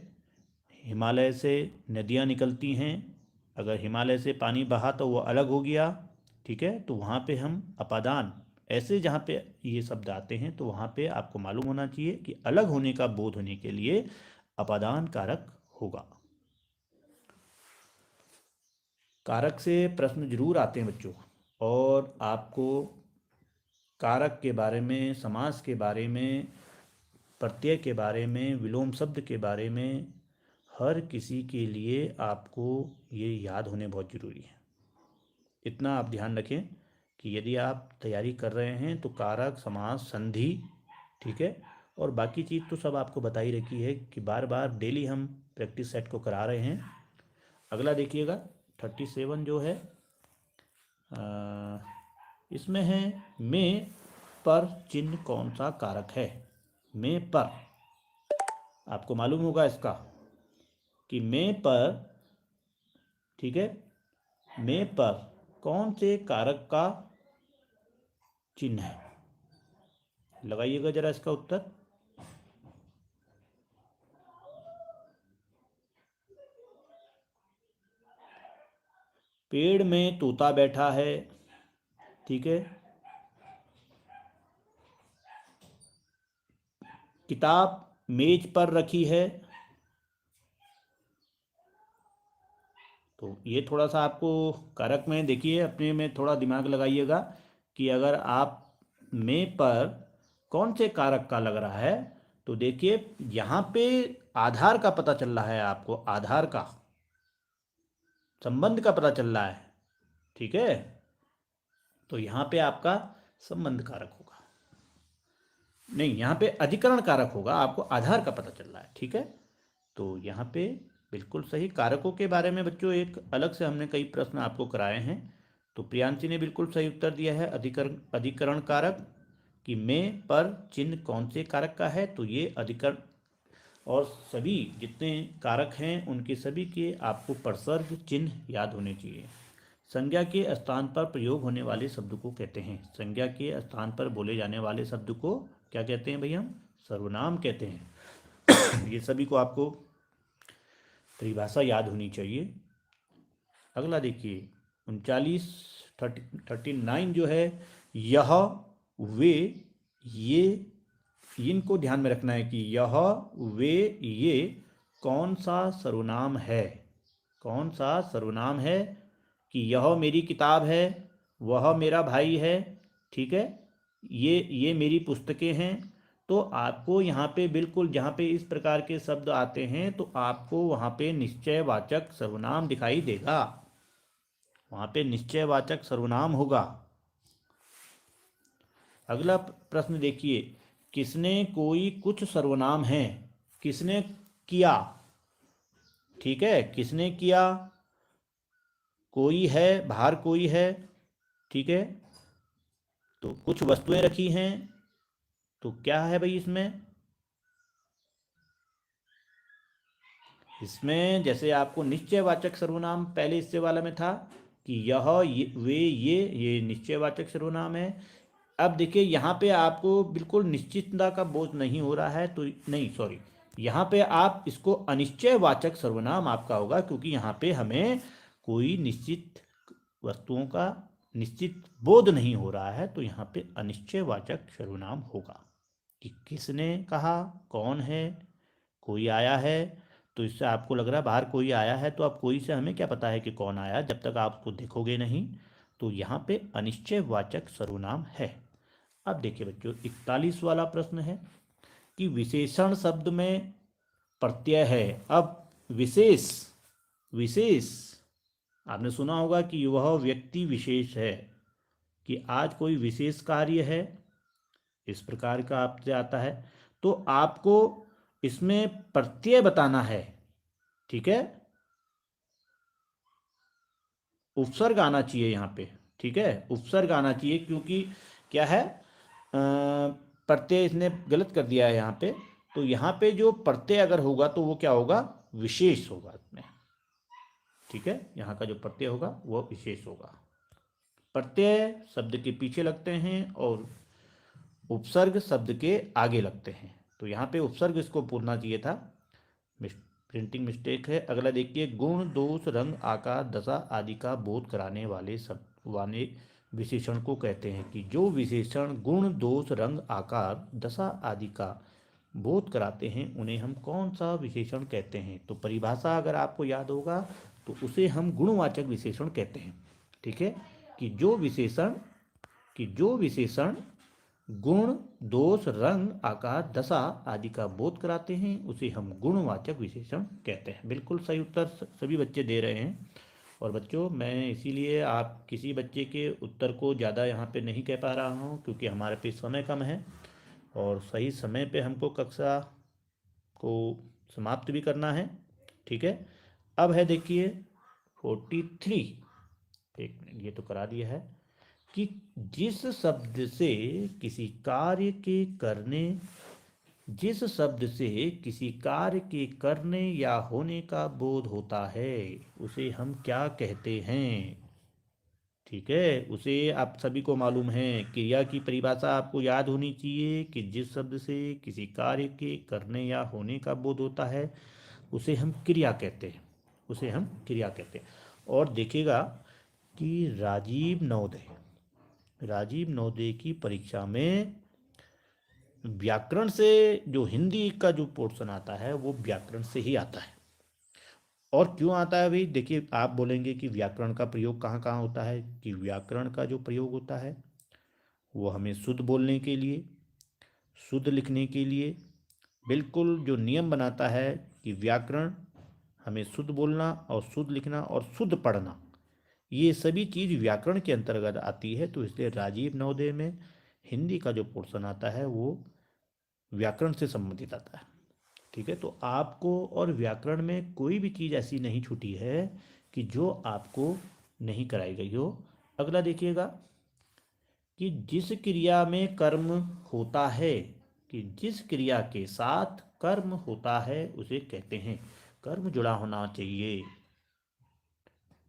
हिमालय से नदियाँ निकलती हैं, अगर हिमालय से पानी बहा तो वो अलग हो गया, ठीक है, तो वहाँ पे हम अपादान, ऐसे जहाँ पे ये शब्द आते हैं तो वहाँ पे आपको मालूम होना चाहिए कि अलग होने का बोध होने के लिए अपादान कारक होगा। कारक से प्रश्न जरूर आते हैं बच्चों, और आपको कारक के बारे में, समास के बारे में, प्रत्यय के बारे में, विलोम शब्द के बारे में, हर किसी के लिए आपको ये याद होने बहुत ज़रूरी है। इतना आप ध्यान रखें कि यदि आप तैयारी कर रहे हैं तो कारक, समास, संधि, ठीक है, और बाकी चीज़ तो सब आपको बता ही रखी है कि बार बार डेली हम प्रैक्टिस सेट को करा रहे हैं। अगला देखिएगा 37 जो है, इसमें है में पर चिन्ह कौन सा कारक है? में पर आपको मालूम होगा इसका कि में पर, ठीक है, में पर कौन से कारक का चिन्ह है? लगाइएगा जरा इसका उत्तर। पेड़ में तोता बैठा है, ठीक है, किताब मेज पर रखी है। तो ये थोड़ा सा आपको कारक में देखिए, अपने में थोड़ा दिमाग लगाइएगा कि अगर आप में पर कौन से कारक का लग रहा है, तो देखिए यहाँ पे आधार का पता चल रहा है आपको, आधार का संबंध का पता चल रहा है, ठीक है, तो यहाँ पे आपका संबंध कारक होगा। नहीं, यहाँ पे अधिकरण कारक होगा, आपको आधार का पता चल रहा है, ठीक है। तो यहाँ पे बिल्कुल सही। कारकों के बारे में बच्चों एक अलग से हमने कई प्रश्न आपको कराए हैं। तो प्रियांशी ने बिल्कुल सही उत्तर दिया है, अधिकरण कारक कि में पर चिन्ह कौन से कारक का है, तो ये अधिकरण। और सभी जितने कारक हैं उनके सभी के आपको प्रसर्ग चिन्ह याद होने चाहिए। संज्ञा के स्थान पर प्रयोग होने वाले शब्द को कहते हैं, संज्ञा के स्थान पर बोले जाने वाले शब्द को क्या कहते हैं भैया, हम सर्वनाम कहते हैं। ये सभी को आपको परिभाषा याद होनी चाहिए। अगला देखिए 39 जो है, यह, वे, ये, इनको ध्यान में रखना है कि यह, वे, ये कौन सा सर्वनाम है, कौन सा सर्वनाम है। कि यह मेरी किताब है, वह मेरा भाई है, ठीक है, ये मेरी पुस्तकें हैं। तो आपको यहाँ पे बिल्कुल जहाँ पे इस प्रकार के शब्द आते हैं तो आपको वहाँ पे निश्चयवाचक सर्वनाम दिखाई देगा, वहाँ पे निश्चयवाचक सर्वनाम होगा। अगला प्रश्न देखिए, किसने कोई कुछ सर्वनाम है, किसने किया, ठीक है, किसने किया, कोई है, बाहर कोई है, ठीक है, तो कुछ वस्तुएं रखी हैं, तो क्या है भाई इसमें, इसमें जैसे आपको निश्चयवाचक सर्वनाम पहले इससे वाला में था कि यह, वे, ये निश्चयवाचक सर्वनाम है। अब देखिए यहाँ पे आपको बिल्कुल निश्चितता का बोझ नहीं हो रहा है, तो नहीं सॉरी, यहाँ पे आप इसको अनिश्चयवाचक सर्वनाम आपका होगा, क्योंकि यहाँ पे हमें कोई निश्चित वस्तुओं का निश्चित बोध नहीं हो रहा है, तो यहाँ पे अनिश्चयवाचक सर्वनाम होगा। कि किसने कहा, कौन है, कोई आया है, तो इससे आपको लग रहा है बाहर कोई आया है, तो अब कोई से हमें क्या पता है कि कौन आया, जब तक आप उसको देखोगे नहीं। तो यहाँ पे अनिश्चयवाचक सर्वनाम है। अब देखिए बच्चों 41 वाला प्रश्न है कि विशेषण शब्द में प्रत्यय है। अब विशेष, विशेष आपने सुना होगा कि वह व्यक्ति विशेष है, कि आज कोई विशेष कार्य है, इस प्रकार का आपसे आता है, तो आपको इसमें प्रत्यय बताना है, ठीक है, उपसर्ग आना चाहिए यहाँ पे, ठीक है, उपसर्ग आना चाहिए, क्योंकि क्या है, प्रत्यय इसने गलत कर दिया है यहाँ पे। तो यहाँ पे जो प्रत्यय अगर होगा तो वो क्या होगा, विशेष होगा इसमें, ठीक है, यहाँ का जो प्रत्यय होगा वो विशेष होगा। प्रत्यय शब्द के पीछे लगते हैं और उपसर्ग शब्द के आगे लगते हैं, तो यहाँ पे उपसर्ग इसको बोलना चाहिए था, प्रिंटिंग मिस्टेक है। अगला देखिए, गुण, दोष, रंग, आकार, दशा आदि का बोध कराने वाले वाले विशेषण को कहते हैं। कि जो विशेषण गुण, दोष, रंग, आकार, दशा आदि का बोध कराते हैं उन्हें हम कौन सा विशेषण कहते हैं। तो परिभाषा अगर आपको याद होगा तो उसे हम गुणवाचक विशेषण कहते हैं, ठीक है, कि जो विशेषण गुण, दोष, रंग, आकार, दशा आदि का बोध कराते हैं उसे हम गुणवाचक विशेषण कहते हैं। बिल्कुल सही उत्तर सभी बच्चे दे रहे हैं। और बच्चों मैं इसीलिए आप किसी बच्चे के उत्तर को ज़्यादा यहाँ पे नहीं कह पा रहा हूँ, क्योंकि हमारे पे समय कम है और सही समय पे हमको कक्षा को समाप्त भी करना है, ठीक है। अब है देखिए 43, एक मिनट, ये तो करा दिया है, कि जिस शब्द से किसी कार्य के करने, जिस शब्द से किसी कार्य के करने या होने का बोध होता है उसे हम क्या कहते हैं, ठीक है, उसे आप सभी को मालूम है। क्रिया की परिभाषा आपको याद होनी चाहिए कि जिस शब्द से किसी कार्य के करने या होने का बोध होता है उसे हम क्रिया कहते हैं, उसे हम क्रिया कहते हैं। और देखिएगा कि राजीव नवोदय की परीक्षा में व्याकरण से जो हिंदी का जो पोर्शन आता है वो व्याकरण से ही आता है। और क्यों आता है भाई, देखिए आप बोलेंगे कि व्याकरण का प्रयोग कहाँ कहाँ होता है। कि व्याकरण का जो प्रयोग होता है वो हमें शुद्ध बोलने के लिए, शुद्ध लिखने के लिए, बिल्कुल जो नियम बनाता है कि व्याकरण हमें शुद्ध बोलना और शुद्ध लिखना और शुद्ध पढ़ना, ये सभी चीज़ व्याकरण के अंतर्गत आती है। तो इसलिए राजीव नवोदय में हिंदी का जो पोर्शन आता है वो व्याकरण से संबंधित आता है। ठीक है, तो आपको और व्याकरण में कोई भी चीज़ ऐसी नहीं छूटी है कि जो आपको नहीं कराई गई हो। अगला देखिएगा कि जिस क्रिया में कर्म होता है, कि जिस क्रिया के साथ कर्म होता है उसे कहते हैं, कर्म जुड़ा होना चाहिए।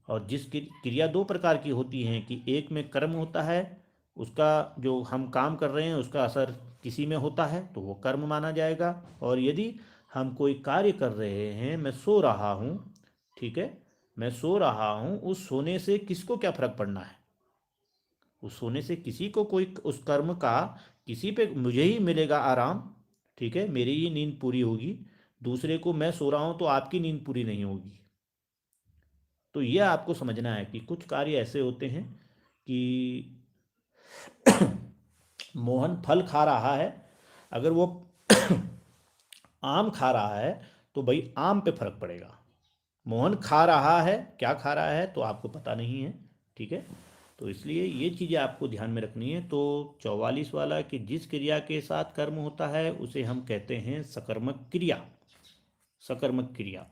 और जिस क्रिया दो प्रकार की होती हैं कि एक में कर्म होता है, उसका जो हम काम कर रहे हैं उसका असर किसी में होता है तो वो कर्म माना जाएगा। और यदि हम कोई कार्य कर रहे हैं, मैं सो रहा हूँ, ठीक है, मैं सो रहा हूँ, उस सोने से किसको क्या फर्क पड़ना है? उस सोने से किसी को कोई उस कर्म का किसी पे मुझे ही मिलेगा आराम, ठीक है, मेरी ही नींद पूरी होगी। दूसरे को मैं सो रहा हूँ तो आपकी नींद पूरी नहीं होगी। तो यह आपको समझना है कि कुछ कार्य ऐसे होते हैं कि मोहन फल खा रहा है, अगर वो आम खा रहा है तो भाई आम पे फर्क पड़ेगा। मोहन खा रहा है, क्या खा रहा है तो आपको पता नहीं है। ठीक है, तो इसलिए ये चीज़ें आपको ध्यान में रखनी है। तो 44 वाला कि जिस क्रिया के साथ कर्म होता है उसे हम कहते हैं सकर्मक क्रिया। सकर्मक क्रिया,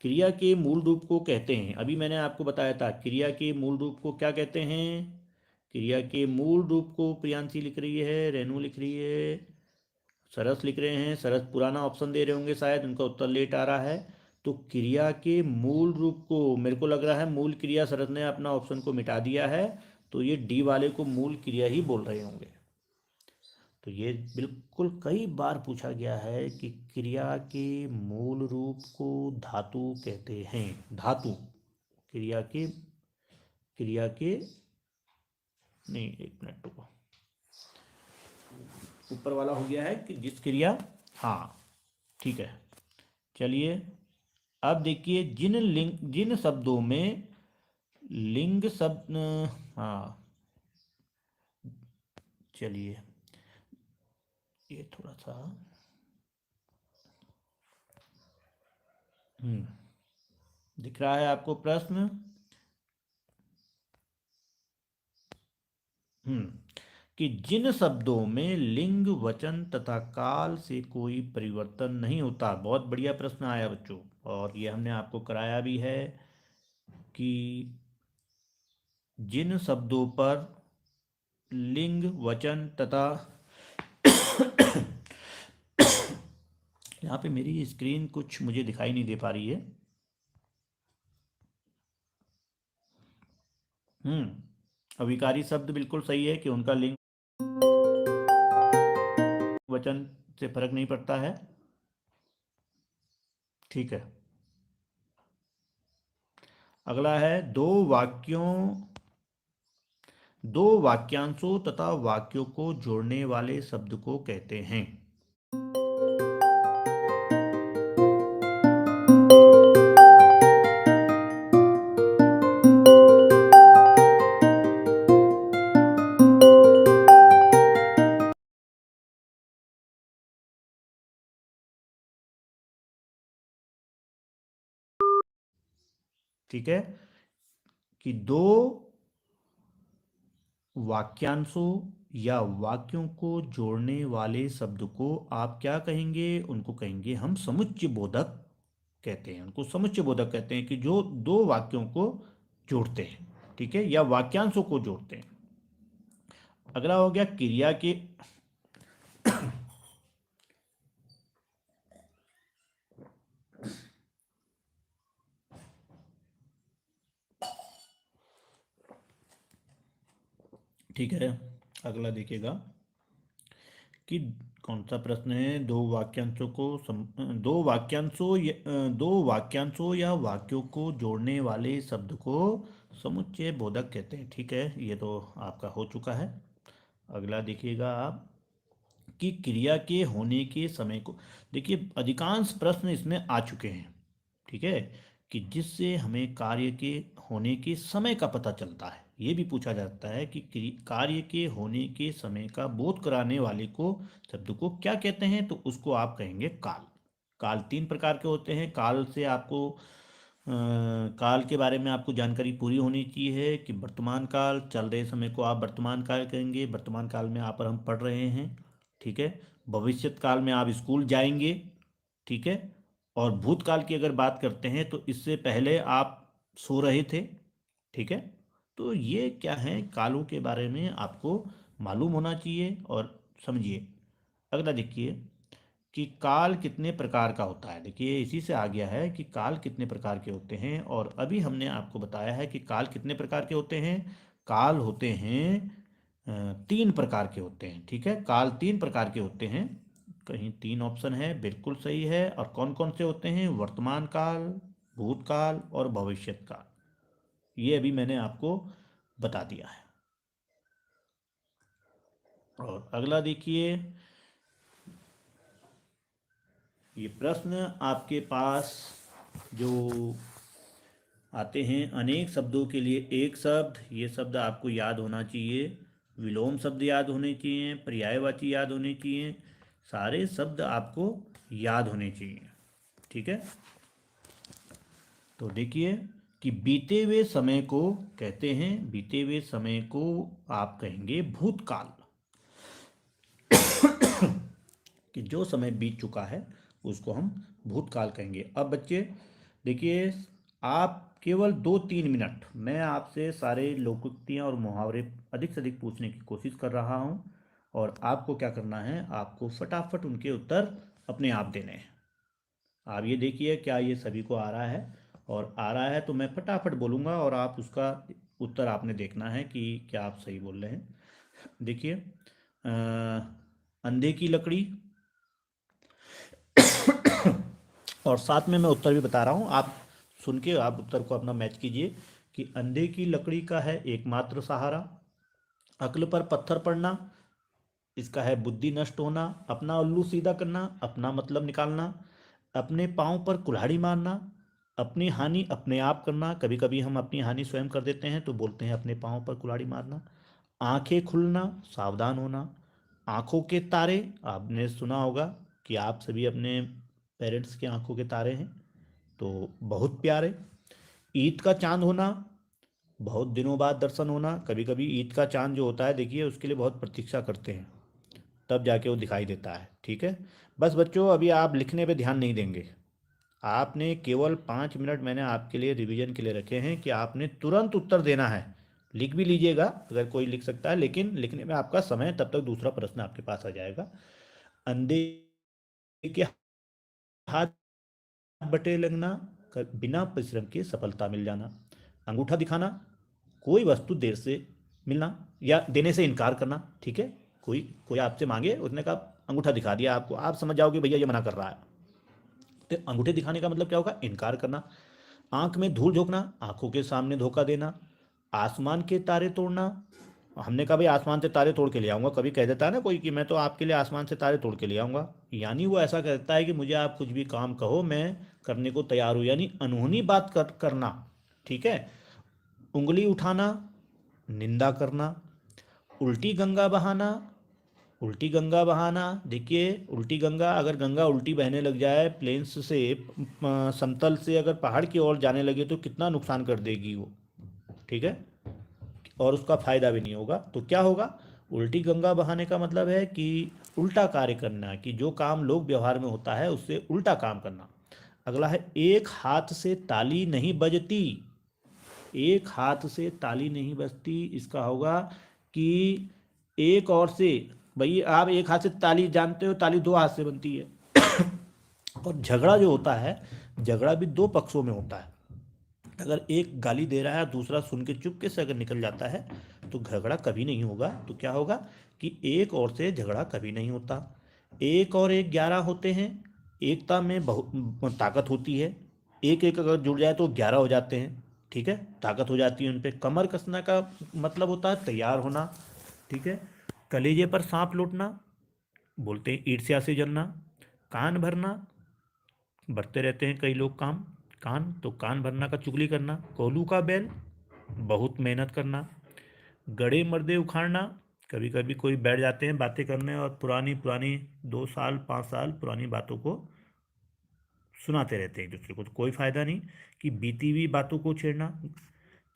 क्रिया के मूल रूप को कहते हैं, अभी मैंने आपको बताया था क्रिया के मूल रूप को क्या कहते हैं। क्रिया के मूल रूप को प्रियांशी लिख रही है, रेनू लिख रही है, सरस लिख रहे हैं। सरस पुराना ऑप्शन दे रहे होंगे, शायद उनका उत्तर लेट आ रहा है। तो क्रिया के मूल रूप को, मेरे को लग रहा है मूल क्रिया, सरस ने अपना ऑप्शन को मिटा दिया है, तो ये डी वाले को मूल क्रिया ही बोल रहे होंगे। तो ये बिल्कुल कई बार पूछा गया है कि क्रिया के मूल रूप को धातु कहते हैं। धातु, क्रिया के नहीं, एक मिनट रुको, ऊपर वाला हो गया है कि जिस क्रिया, हाँ ठीक है। चलिए अब देखिए जिन शब्दों में लिंग शब्द, हाँ चलिए ये थोड़ा सा, दिख रहा है आपको प्रश्न? कि जिन शब्दों में लिंग वचन तथा काल से कोई परिवर्तन नहीं होता। बहुत बढ़िया प्रश्न आया बच्चों, और ये हमने आपको कराया भी है कि जिन शब्दों पर लिंग वचन तथा यहाँ पे मेरी स्क्रीन कुछ मुझे दिखाई नहीं दे पा रही है। अविकारी शब्द बिल्कुल सही है कि उनका लिंग वचन से फर्क नहीं पड़ता है। ठीक है, अगला है दो वाक्यांशों तथा वाक्यों को जोड़ने वाले शब्द को कहते हैं। ठीक है, कि दो वाक्यांशों या वाक्यों को जोड़ने वाले शब्द को आप क्या कहेंगे? उनको कहेंगे हम समुच्चय बोधक कहते हैं। उनको समुच्चय बोधक कहते हैं कि जो दो वाक्यों को जोड़ते हैं, ठीक है, या वाक्यांशों को जोड़ते हैं। अगला हो गया क्रिया के, ठीक है, अगला देखिएगा कि कौन सा प्रश्न है। दो वाक्यांशों या वाक्यों को जोड़ने वाले शब्द को समुच्चय बोधक कहते हैं। ठीक है, ये तो आपका हो चुका है। अगला देखिएगा आप कि क्रिया के होने के समय को, देखिए अधिकांश प्रश्न इसमें आ चुके हैं, ठीक है, कि जिससे हमें कार्य के होने के समय का पता चलता है। ये भी पूछा जाता है कि कार्य के होने के समय का बोध कराने वाले को शब्द को क्या कहते हैं, तो उसको आप कहेंगे काल। काल 3 प्रकार के होते हैं। काल से आपको काल के बारे में आपको जानकारी पूरी होनी चाहिए कि वर्तमान काल, चल रहे समय को आप वर्तमान काल कहेंगे, वर्तमान काल में यहाँ पर हम पढ़ रहे हैं, ठीक है। भविष्यत काल में आप स्कूल जाएंगे, ठीक है। और भूतकाल की अगर बात करते हैं तो इससे पहले आप सो रहे थे, ठीक है। तो ये क्या है, कालों के बारे में आपको मालूम होना चाहिए। और समझिए, अगला देखिए कि काल कितने प्रकार का होता है। देखिए इसी से आ गया है कि काल कितने प्रकार के होते हैं, और अभी हमने आपको बताया है कि काल कितने प्रकार के होते हैं। काल होते हैं 3 प्रकार के होते हैं, ठीक है। काल 3 प्रकार के होते हैं। कहीं 3 ऑप्शन है, बिल्कुल सही है। और कौन कौन से होते हैं, वर्तमान काल, भूतकाल और भविष्यत काल। ये अभी मैंने आपको बता दिया है। और अगला देखिए, ये प्रश्न आपके पास जो आते हैं, अनेक शब्दों के लिए एक शब्द, ये शब्द आपको याद होना चाहिए। विलोम शब्द याद होने चाहिए, पर्यायवाची याद होने चाहिए, सारे शब्द आपको याद होने चाहिए, ठीक है। तो देखिए कि बीते हुए समय को कहते हैं, बीते हुए समय को आप कहेंगे भूतकाल। कि जो समय बीत चुका है उसको हम भूतकाल कहेंगे। अब बच्चे देखिए, आप केवल 2-3 मिनट, मैं आपसे सारे लोकोक्तियाँ और मुहावरे अधिक से अधिक पूछने की कोशिश कर रहा हूँ, और आपको क्या करना है, आपको फटाफट उनके उत्तर अपने आप देने हैं। आप ये देखिए क्या ये सभी को आ रहा है, और आ रहा है तो मैं फटाफट बोलूँगा और आप उसका उत्तर आपने देखना है कि क्या आप सही बोल रहे हैं। देखिए अंधे की लकड़ी, और साथ में मैं उत्तर भी बता रहा हूँ, आप सुन के आप उत्तर को अपना मैच कीजिए। कि अंधे की लकड़ी का है एकमात्र सहारा, अक्ल पर पत्थर पड़ना, इसका है बुद्धि नष्ट होना, अपना उल्लू सीधा करना, अपना मतलब निकालना, अपने पाँव पर कुल्हाड़ी मारना, अपनी हानि अपने आप करना, कभी कभी हम अपनी हानि स्वयं कर देते हैं तो बोलते हैं अपने पाँव पर कुल्हाड़ी मारना, आंखें खुलना, सावधान होना, आंखों के तारे, आपने सुना होगा कि आप सभी अपने पेरेंट्स के आंखों के तारे हैं, तो बहुत प्यारे, ईद का चांद होना, बहुत दिनों बाद दर्शन होना, कभी कभी ईद का चांद जो होता है देखिए उसके लिए बहुत प्रतीक्षा करते हैं, तब जाके वो दिखाई देता है, ठीक है। बस बच्चों अभी आप लिखने पे ध्यान नहीं देंगे, आपने केवल 5 मिनट मैंने आपके लिए रिवीजन के लिए रखे हैं कि आपने तुरंत उत्तर देना है। लिख भी लीजिएगा अगर कोई लिख सकता है, लेकिन लिखने में आपका समय, तब तक दूसरा प्रश्न आपके पास आ जाएगा। अंधे के हाथ बटे लगना, बिना परिश्रम के सफलता मिल जाना, अंगूठा दिखाना, कोई वस्तु देर से मिलना या देने से इनकार करना, ठीक है। कोई कोई आपसे मांगे, उसने कहा अंगूठा दिखा दिया आपको, आप समझ जाओगे भैया ये मना कर रहा है, तो अंगूठे दिखाने का मतलब क्या होगा, इनकार करना। आंख में धूल झोंकना, आंखों के सामने धोखा देना, आसमान के तारे तोड़ना, हमने कहा भाई आसमान से तारे तोड़ के ले आऊंगा, कभी कह देता है ना कोई कि मैं तो आपके लिए आसमान से तारे तोड़ के ले आऊंगा, यानी वो ऐसा कहता है कि मुझे आप कुछ भी काम कहो मैं करने को तैयार हूँ, यानी अनहोनी बात करना, ठीक है। उंगली उठाना, निंदा करना, उल्टी गंगा बहाना, उल्टी गंगा बहाना, देखिए उल्टी गंगा, अगर गंगा उल्टी बहने लग जाए प्लेन्स से, समतल से अगर पहाड़ की ओर जाने लगे तो कितना नुकसान कर देगी वो, ठीक है। और उसका फायदा भी नहीं होगा, तो क्या होगा, उल्टी गंगा बहाने का मतलब है कि उल्टा कार्य करना, कि जो काम लोग व्यवहार में होता है उससे उल्टा काम करना। अगला है एक हाथ से ताली नहीं बजती, एक हाथ से ताली नहीं बजती, इसका होगा कि एक और से, भाई आप एक हाथ से ताली जानते हो, ताली 2 हाथ से बनती है। और झगड़ा जो होता है, झगड़ा भी 2 पक्षों में होता है, अगर एक गाली दे रहा है दूसरा सुन के चुपके से अगर निकल जाता है तो झगड़ा कभी नहीं होगा। तो क्या होगा कि एक और से झगड़ा कभी नहीं होता। एक और एक 11 होते हैं, एकता में बहुत ताकत होती है, एक एक अगर जुड़ जाए तो 11 हो जाते हैं, ठीक है, ताकत हो जाती है उन पे। कमर कसना का मतलब होता है तैयार होना, ठीक है। कलेजे पर सांप लौटना, बोलते हैं ईर्ष्या से जलना। कान भरना, भरते रहते हैं कई लोग कान, तो कान भरना का चुगली करना। कोल्हू का बैल, बहुत मेहनत करना। गड़े मर्दे उखाड़ना, कभी कभी कोई बैठ जाते हैं बातें करने और पुरानी पुरानी 2 साल 5 साल पुरानी बातों को सुनाते रहते हैं एक दूसरे को, तो कोई फायदा नहीं कि बीती हुई बातों को छेड़ना।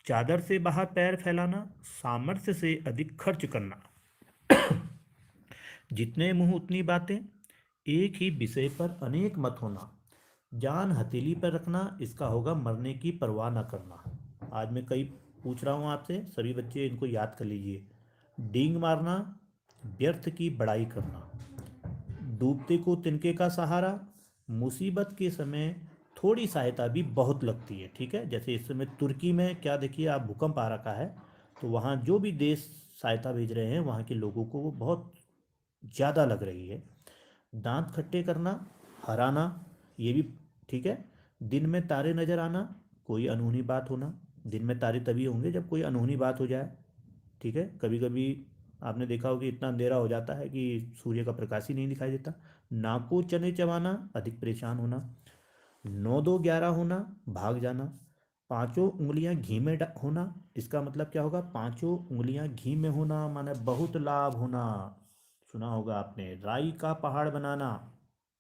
चादर से बाहर पैर फैलाना, सामर्थ्य से अधिक खर्च करना, जितने मुंह उतनी बातें, एक ही विषय पर अनेक मत होना, जान हथेली पर रखना, इसका होगा मरने की परवाह न करना। आज मैं कई पूछ रहा हूँ आपसे, सभी बच्चे इनको याद कर लीजिए। डींग मारना, व्यर्थ की बड़ाई करना, डूबते को तिनके का सहारा, मुसीबत के समय थोड़ी सहायता भी बहुत लगती है। ठीक है, जैसे इस समय तुर्की में क्या देखिए आप, भूकंप आ रखा है, तो वहाँ जो भी देश सहायता भेज रहे हैं वहाँ के लोगों को वो बहुत ज़्यादा लग रही है। दांत खट्टे करना, हराना, ये भी ठीक है। दिन में तारे नजर आना, कोई अनहोनी बात होना। दिन में तारे तभी होंगे जब कोई अनहोनी बात हो जाए। ठीक है, कभी कभी आपने देखा होगा कि इतना अंधेरा हो जाता है कि सूर्य का प्रकाश ही नहीं दिखाई देता। नाको चने चबाना, अधिक परेशान होना। 9 2 11 होना, भाग जाना। पांचों उंगलियां घी में होना, इसका मतलब क्या होगा, पांचों उंगलियां घी में होना माने बहुत लाभ होना। सुना होगा आपने, राई का पहाड़ बनाना।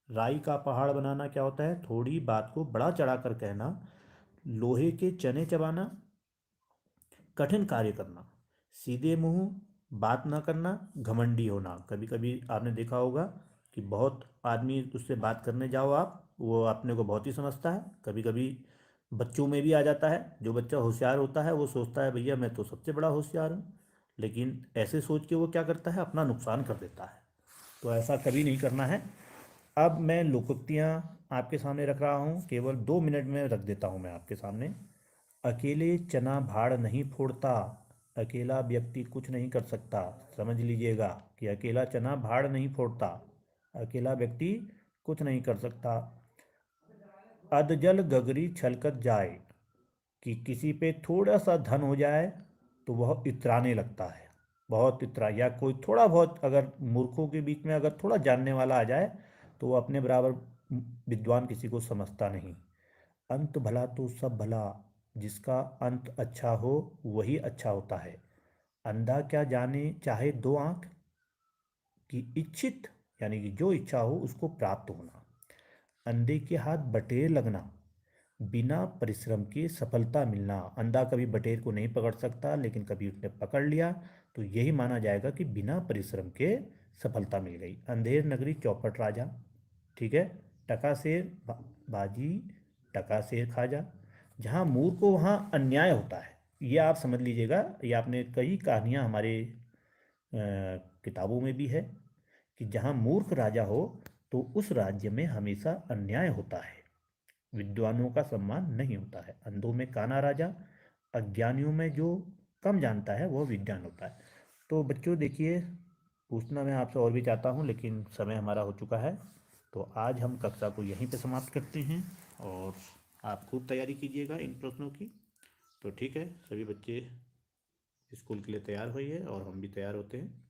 राई का पहाड़ बनाना क्या होता है, थोड़ी बात को बड़ा चढ़ा कर कहना। लोहे के चने चबाना, कठिन कार्य करना। सीधे मुंह, बात ना करना, घमंडी होना। कभी कभी आपने देखा होगा कि बहुत आदमी उससे बात करने जाओ आप, वो अपने को बहुत ही समझता है। कभी कभी बच्चों में भी आ जाता है, जो बच्चा होशियार होता है वो सोचता है भैया मैं तो सबसे बड़ा होशियार हूँ, लेकिन ऐसे सोच के वो क्या करता है, अपना नुकसान कर देता है। तो ऐसा कभी नहीं करना है। अब मैं लोकोक्तियाँ आपके सामने रख रहा हूँ, केवल 2 मिनट में रख देता हूँ मैं आपके सामने। अकेले चना भाड़ नहीं फोड़ता, अकेला व्यक्ति कुछ नहीं कर सकता। समझ लीजिएगा कि अकेला चना भाड़ नहीं फोड़ता, अकेला व्यक्ति कुछ नहीं कर सकता। अधजल गगरी छलकत जाए, कि किसी पे थोड़ा सा धन हो जाए तो वह इतराने लगता है, बहुत इतरा, या कोई थोड़ा बहुत अगर मूर्खों के बीच में अगर थोड़ा जानने वाला आ जाए तो वो अपने बराबर विद्वान किसी को समझता नहीं। अंत भला तो सब भला, जिसका अंत अच्छा हो वही अच्छा होता है। अंधा क्या जाने चाहे दो आंख, कि इच्छित यानी कि जो इच्छा हो उसको प्राप्त होना। अंधे के हाथ बटेर लगना, बिना परिश्रम के सफलता मिलना। अंधा कभी बटेर को नहीं पकड़ सकता, लेकिन कभी उसने पकड़ लिया तो यही माना जाएगा कि बिना परिश्रम के सफलता मिल गई। अंधेर नगरी चौपट राजा। ठीक है, टका शेर बाजी, टका शेर खाजा। जहाँ मूर्ख को वहाँ अन्याय होता है, ये आप समझ लीजिएगा। ये आपने कई कहानियाँ हमारे किताबों में भी है कि जहाँ मूर्ख राजा हो तो उस राज्य में हमेशा अन्याय होता है, विद्वानों का सम्मान नहीं होता है। अंधों में काना राजा, अज्ञानियों में जो कम जानता है वह विद्वान होता है। तो बच्चों देखिए, पूछना मैं आपसे और भी चाहता हूँ लेकिन समय हमारा हो चुका है, तो आज हम कक्षा को यहीं पे समाप्त करते हैं और आप खूब तैयारी कीजिएगा इन प्रश्नों की। तो ठीक है, सभी बच्चे स्कूल के लिए तैयार होइए और हम भी तैयार होते हैं।